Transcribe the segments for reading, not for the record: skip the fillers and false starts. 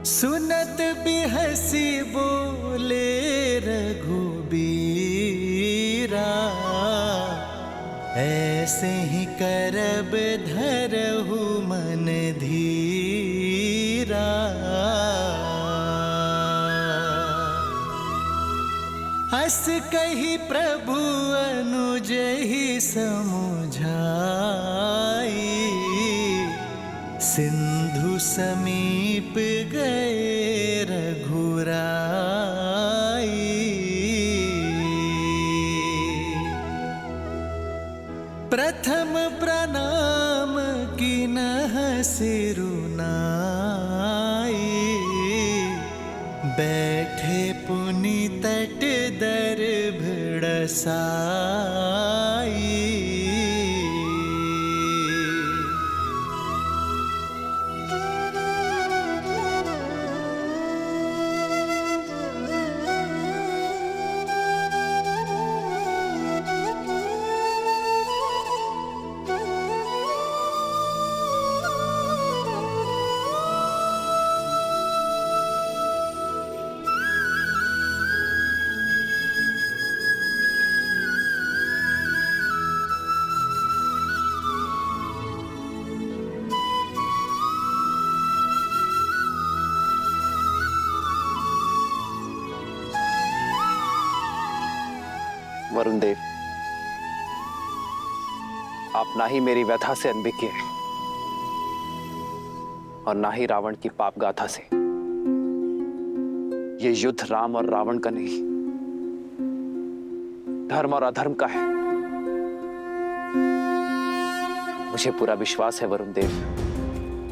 सुनत भी हंसी बोले रघुबीरा, ऐसे ही करब धरहु मन धीरा। हस कही प्रभु अनुज ही समुझाई, सिंधु समीप गए रघुराई। प्रथम प्रणाम कीन्ह सिरुनाई, बैठे पुनि तट दर्भ साई। वरुण देव, आप ना ही मेरी व्यथा से अनभिज्ञ हैं और ना ही रावण की पाप गाथा से। ये युद्ध राम और रावण का नहीं, धर्म और अधर्म का है। मुझे पूरा विश्वास है वरुण देव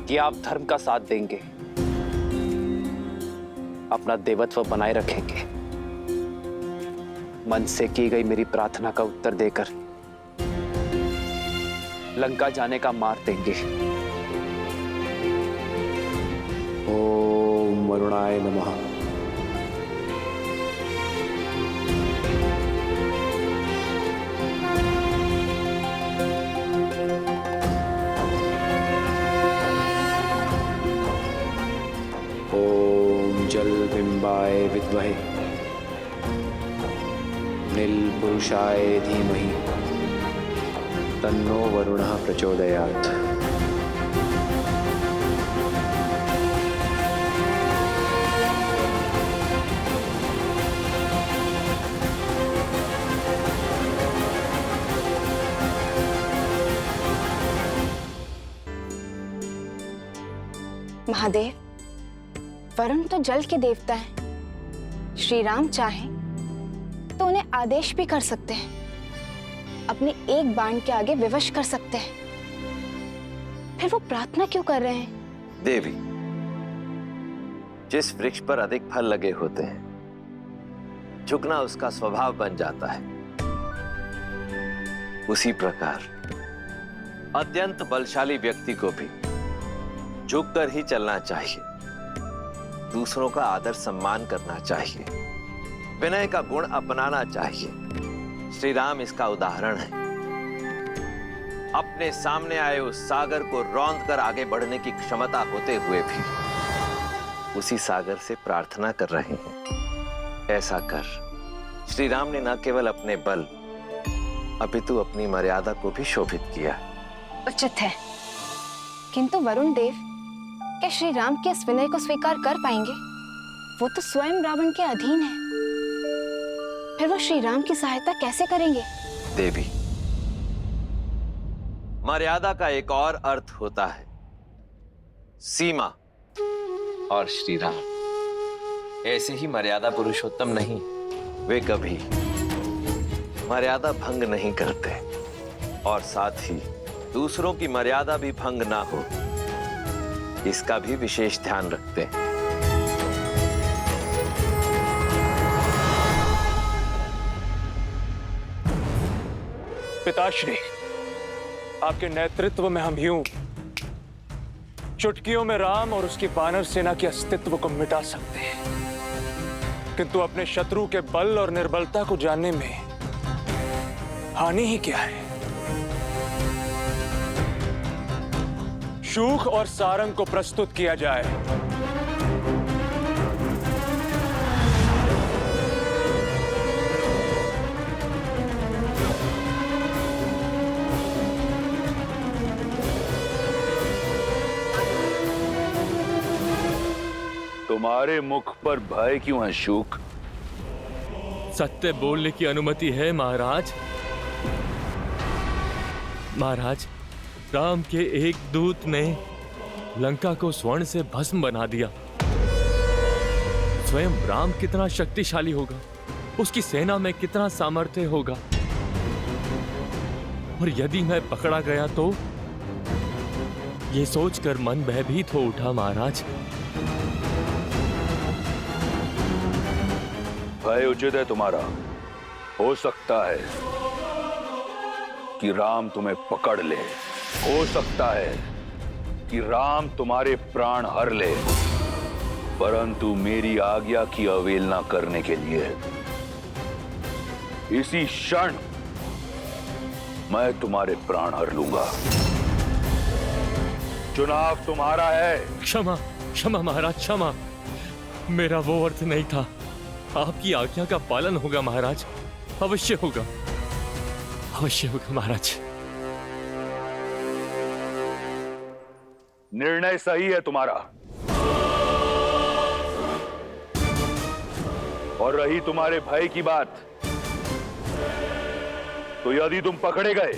कि आप धर्म का साथ देंगे, अपना देवत्व बनाए रखेंगे, मन से की गई मेरी प्रार्थना का उत्तर देकर लंका जाने का मार्ग देंगे। ओम वरुणाय नमः। ओम जल बिंबाय विद्महे नील पुरुषाय धीमहि तन्नो वरुणः प्रचोदयात्। महादेव, वरुण तो जल के देवता हैं। श्री राम चाहें तो उन्हें आदेश भी कर सकते हैं, अपने एक बाण के आगे विवश कर सकते हैं। फिर वो प्रार्थना क्यों कर रहे हैं? देवी, जिस वृक्ष पर अधिक फल लगे होते हैं, झुकना उसका स्वभाव बन जाता है। उसी प्रकार अत्यंत बलशाली व्यक्ति को भी झुककर ही चलना चाहिए, दूसरों का आदर सम्मान करना चाहिए, विनय का गुण अपनाना चाहिए। श्री राम इसका उदाहरण है। अपने सामने आए उस सागर को रौंद कर आगे बढ़ने की क्षमता होते हुए भी उसी सागर से प्रार्थना कर रहे हैं। ऐसा कर श्री राम ने न केवल अपने बल अपितु अपनी मर्यादा को भी शोभित किया। उचित है, किंतु वरुण देव, क्या श्री राम के इस विनय को स्वीकार कर पाएंगे? वो तो स्वयं रावण के अधीन है। फिर वो श्री राम की सहायता कैसे करेंगे? देवी, मर्यादा का एक और अर्थ होता है सीमा, और श्री राम ऐसे ही मर्यादा पुरुषोत्तम नहीं। वे कभी मर्यादा भंग नहीं करते और साथ ही दूसरों की मर्यादा भी भंग ना हो, इसका भी विशेष ध्यान रखते हैं। पिताश्री, आपके नेतृत्व में हम यूं चुटकियों में राम और उसकी वानर सेना के अस्तित्व को मिटा सकते हैं, किंतु अपने शत्रु के बल और निर्बलता को जानने में हानि ही क्या है। शूख और सारंग को प्रस्तुत किया जाए तुम्हारे मुख पर भय क्यों है शुक? सत्य बोलने की अनुमति है महाराज। महाराज, राम के एक दूत ने लंका को स्वर्ण से भस्म बना दिया। स्वयं राम कितना शक्तिशाली होगा, उसकी सेना में कितना सामर्थ्य होगा, और यदि मैं पकड़ा गया तो ये सोचकर मन भयभीत हो उठा महाराज। भय उचित है तुम्हारा। हो सकता है कि राम तुम्हें पकड़ ले, हो सकता है कि राम तुम्हारे प्राण हर ले, परंतु मेरी आज्ञा की अवहेलना करने के लिए इसी क्षण मैं तुम्हारे प्राण हर लूंगा। चुनाव तुम्हारा है। क्षमा क्षमा महाराज, क्षमा। मेरा वो अर्थ नहीं था। आपकी आज्ञा का पालन होगा महाराज, अवश्य होगा, अवश्य होगा महाराज। निर्णय सही है तुम्हारा। और रही तुम्हारे भय की बात, तो यदि तुम पकड़े गए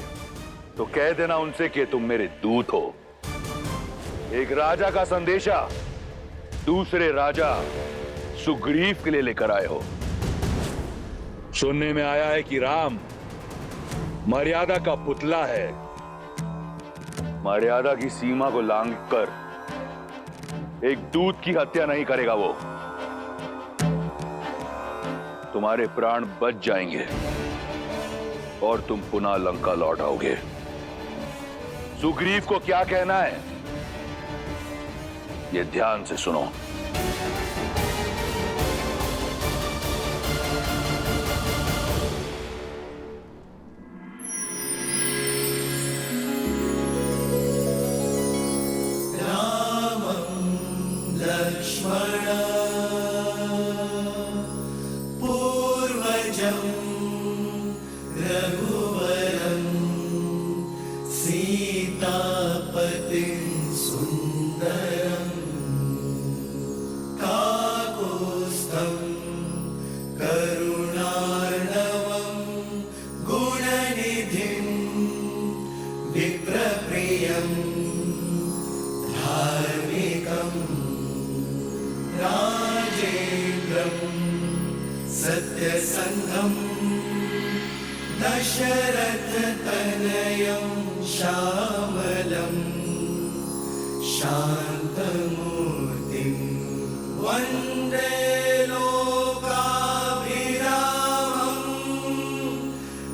तो कह देना उनसे कि तुम मेरे दूत हो। एक राजा का संदेशा दूसरे राजा सुग्रीव के लिए लेकर आए हो। सुनने में आया है कि राम मर्यादा का पुतला है। मर्यादा की सीमा को लांघकर एक दूत की हत्या नहीं करेगा वो। तुम्हारे प्राण बच जाएंगे और तुम पुनः लंका लौट आओगे। सुग्रीव को क्या कहना है ये ध्यान से सुनो। सत्यसंधं दशरथ तनयं श्यामलं शान्तमूर्तिं वन्दे लोकाभिरामं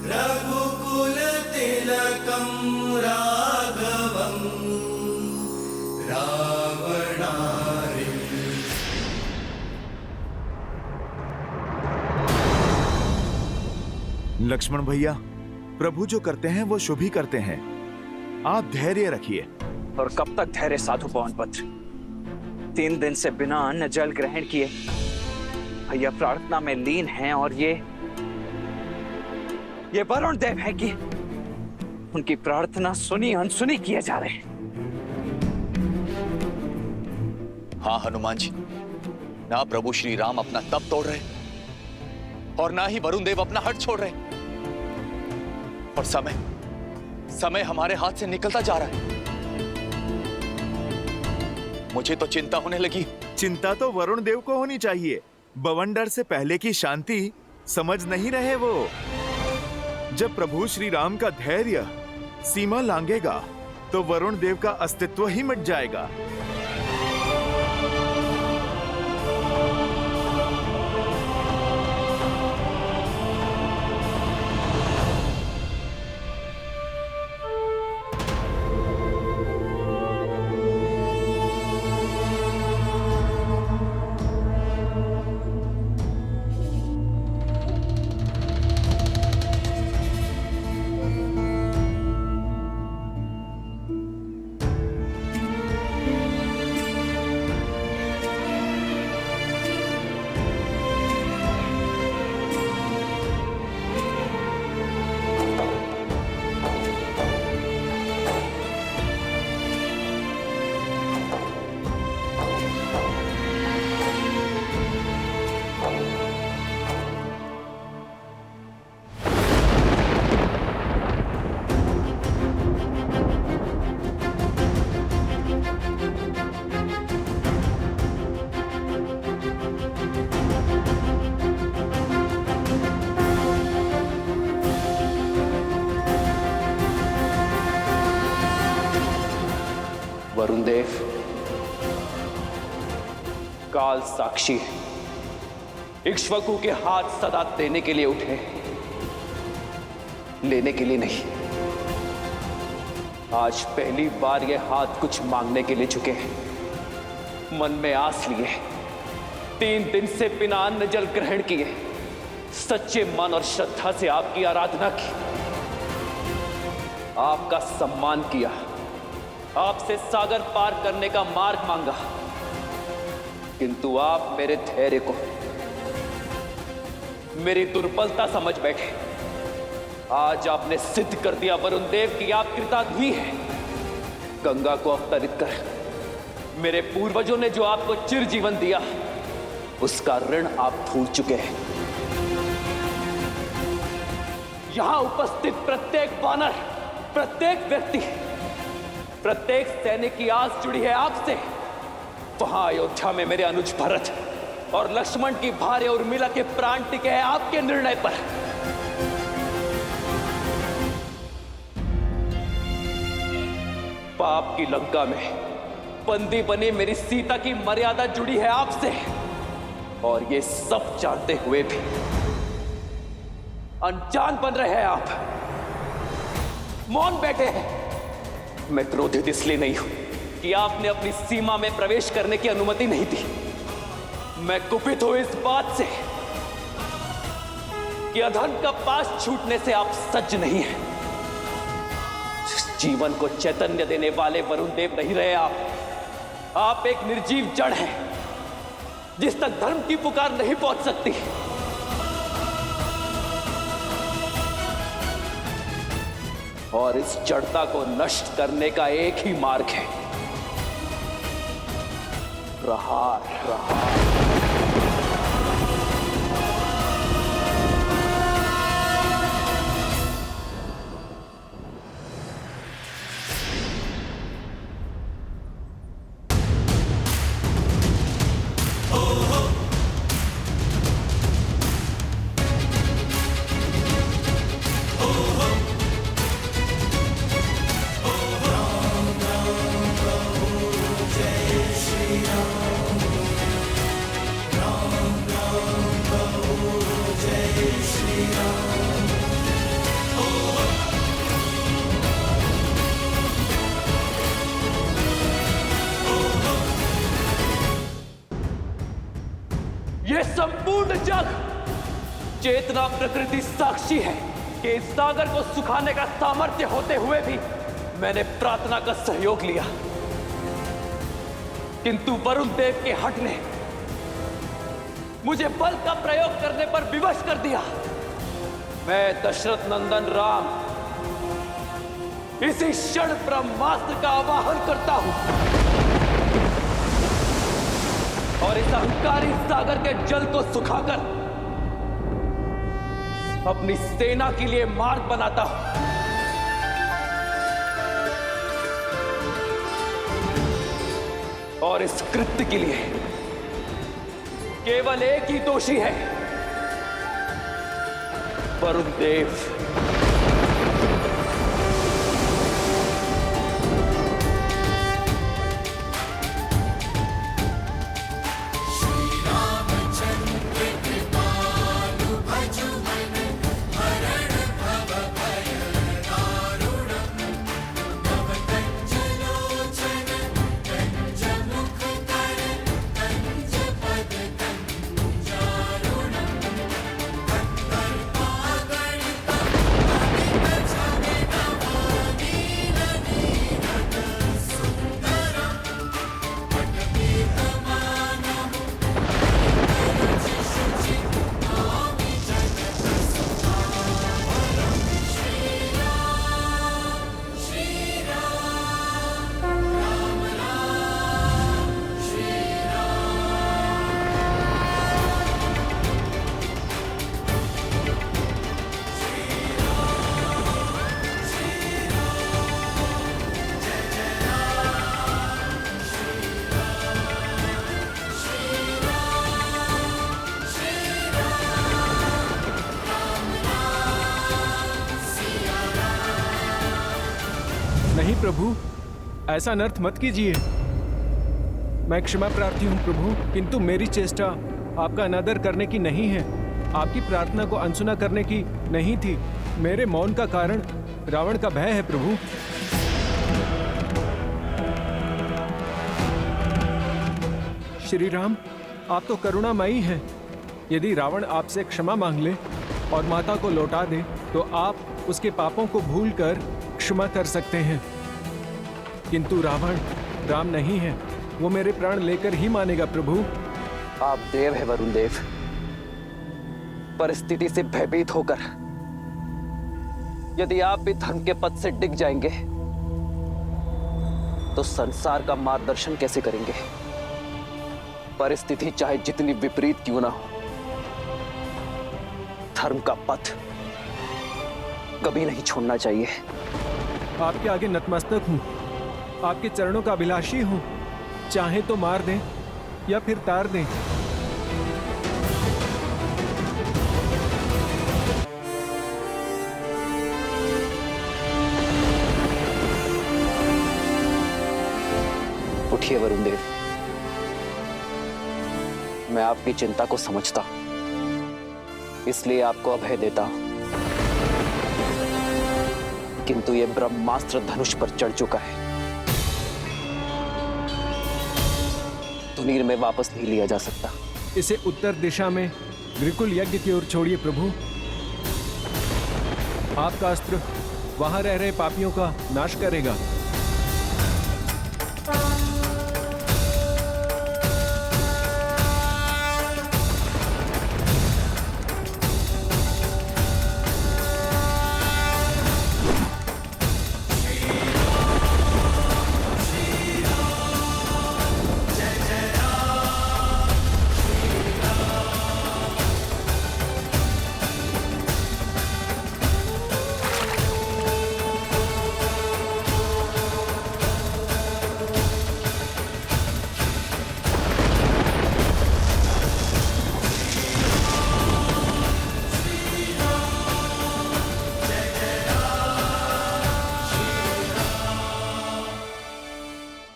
रघुकुलतिलकं राघवं रावणारिं। लक्ष्मण भैया, प्रभु जो करते हैं वो शुभ ही करते हैं। आप धैर्य रखिए। और कब तक धैर्य साधु पवनपुत्र? 3 दिन से बिना अन्न जल ग्रहण किए भैया प्रार्थना में लीन हैं, और ये वरुण देव है कि उनकी प्रार्थना सुनी अनसुनी किए जा रहे हैं। हाँ हनुमान जी, ना प्रभु श्री राम अपना तप तोड़ रहे और ना ही वरुण देव अपना हट छोड़ रहे, और समय हमारे हाथ से निकलता जा रहा है। मुझे तो चिंता होने लगी। चिंता तो वरुण देव को होनी चाहिए। बवंडर से पहले की शांति समझ नहीं रहे वो। जब प्रभु श्री राम का धैर्य सीमा लांघेगा तो वरुण देव का अस्तित्व ही मिट जाएगा। वरुण देव, काल साक्षी है, इक्ष्वाकु के हाथ सदा देने के लिए उठे, लेने के लिए नहीं। आज पहली बार ये हाथ कुछ मांगने के लिए झुके हैं। मन में आस लिए, 3 दिन से बिना अन्न जल ग्रहण किए, सच्चे मन और श्रद्धा से आपकी आराधना की, आपका सम्मान किया, आपसे सागर पार करने का मार्ग मांगा, किंतु आप मेरे धैर्य को मेरी दुर्बलता समझ बैठे। आज आपने सिद्ध कर दिया वरुण देव कि आप कृतार्थी हैं। गंगा को अवतरित कर मेरे पूर्वजों ने जो आपको चिर जीवन दिया, उसका ऋण आप भूल चुके हैं। यहां उपस्थित प्रत्येक वानर, प्रत्येक व्यक्ति, प्रत्येक सैनिक की आस जुड़ी है आपसे। वहां अयोध्या में मेरे अनुज भरत और लक्ष्मण की भार्या उर्मिला के प्राण टिके हैं आपके निर्णय पर। पाप की लंका में बंदी बनी मेरी सीता की मर्यादा जुड़ी है आपसे, और ये सब जानते हुए भी अनजान बन रहे हैं आप, मौन बैठे हैं। मैं क्रोधित इसलिए नहीं हूं कि आपने अपनी सीमा में प्रवेश करने की अनुमति नहीं दी। मैं कुपित हूं इस बात से कि अधर्म का पास छूटने से आप सज्ज नहीं हैं। जीवन को चैतन्य देने वाले वरुण देव नहीं रहे आप एक निर्जीव जड़ हैं, जिस तक धर्म की पुकार नहीं पहुंच सकती। और इस जड़ता को नष्ट करने का एक ही मार्ग है, प्रहार। ये संपूर्ण जग चेतना प्रकृति साक्षी है कि इस सागर को सुखाने का सामर्थ्य होते हुए भी मैंने प्रार्थना का सहयोग लिया, किंतु वरुण देव के हठ ने मुझे बल का प्रयोग करने पर विवश कर दिया। मैं दशरथ नंदन राम इसी क्षण ब्रह्मास्त्र का आवाहन करता हूं और इस अहंकारी सागर के जल को सुखाकर अपनी सेना के लिए मार्ग बनाता हूं। और इस कृत्य के लिए केवल एक ही दोषी है, वरुण देव। नहीं प्रभु, ऐसा अनर्थ मत कीजिए। मैं क्षमा प्रार्थी हूँ प्रभु, किंतु मेरी चेष्टा आपका अनादर करने की नहीं है, आपकी प्रार्थना को अनसुना करने की नहीं थी। मेरे मौन का कारण रावण का भय है प्रभु। श्री राम, आप तो करुणामयी हैं। यदि रावण आपसे क्षमा मांग ले और माता को लौटा दे तो आप उसके पापों को भूलकर क्षमा कर सकते हैं, किंतु रावण राम नहीं है, वो मेरे प्राण लेकर ही मानेगा प्रभु। आप देव है वरुण देव। परिस्थिति से भयभीत होकर यदि आप भी धर्म के पथ से डिग जाएंगे तो संसार का मार्गदर्शन कैसे करेंगे? परिस्थिति चाहे जितनी विपरीत क्यों ना हो, धर्म का पथ कभी नहीं छोड़ना चाहिए। आपके आगे नतमस्तक हूँ, आपके चरणों का अभिलाषी हूँ। चाहे तो मार दें या फिर तार दें। उठिए वरुण देव, मैं आपकी चिंता को समझता हूं, इसलिए आपको अभय देता हूं। किंतु यह ब्रह्मास्त्र धनुष पर चढ़ चुका है, तुनीर में वापस नहीं लिया जा सकता। इसे उत्तर दिशा में ग्रिकुल यज्ञ की ओर छोड़िए प्रभु। आपका अस्त्र वहां रह रहे पापियों का नाश करेगा।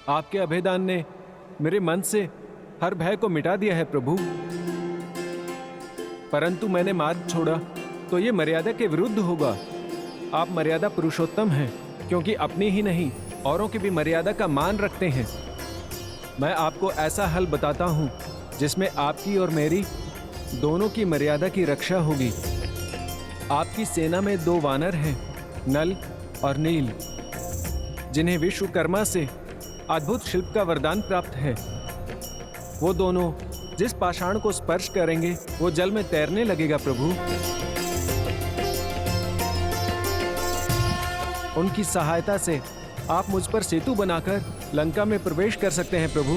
आपके अभेदान ने मेरे मन से हर भय को मिटा दिया है प्रभु। परंतु मैंने मार्ग छोड़ा तो ये मर्यादा के विरुद्ध होगा। आप मर्यादा पुरुषोत्तम हैं, क्योंकि अपनी ही नहीं औरों की भी मर्यादा का मान रखते हैं। मैं आपको ऐसा हल बताता हूं जिसमें आपकी और मेरी दोनों की मर्यादा की रक्षा होगी। आपकी सेना में 2 वानर हैं, नल और नील, जिन्हें विश्वकर्मा से अद्भुत शिल्प का वरदान प्राप्त है। वो दोनों जिस पाषाण को स्पर्श करेंगे वो जल में तैरने लगेगा प्रभु। उनकी सहायता से आप मुझ पर सेतु बनाकर लंका में प्रवेश कर सकते हैं प्रभु।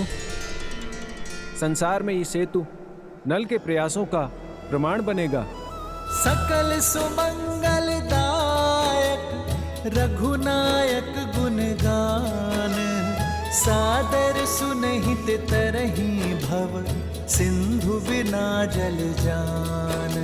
संसार में ये सेतु नल के प्रयासों का प्रमाण बनेगा। सकल सुमंगलदायक रघुनायक गुणगान, सादर सुनहित तरही भव सिंधु बिना जल जान।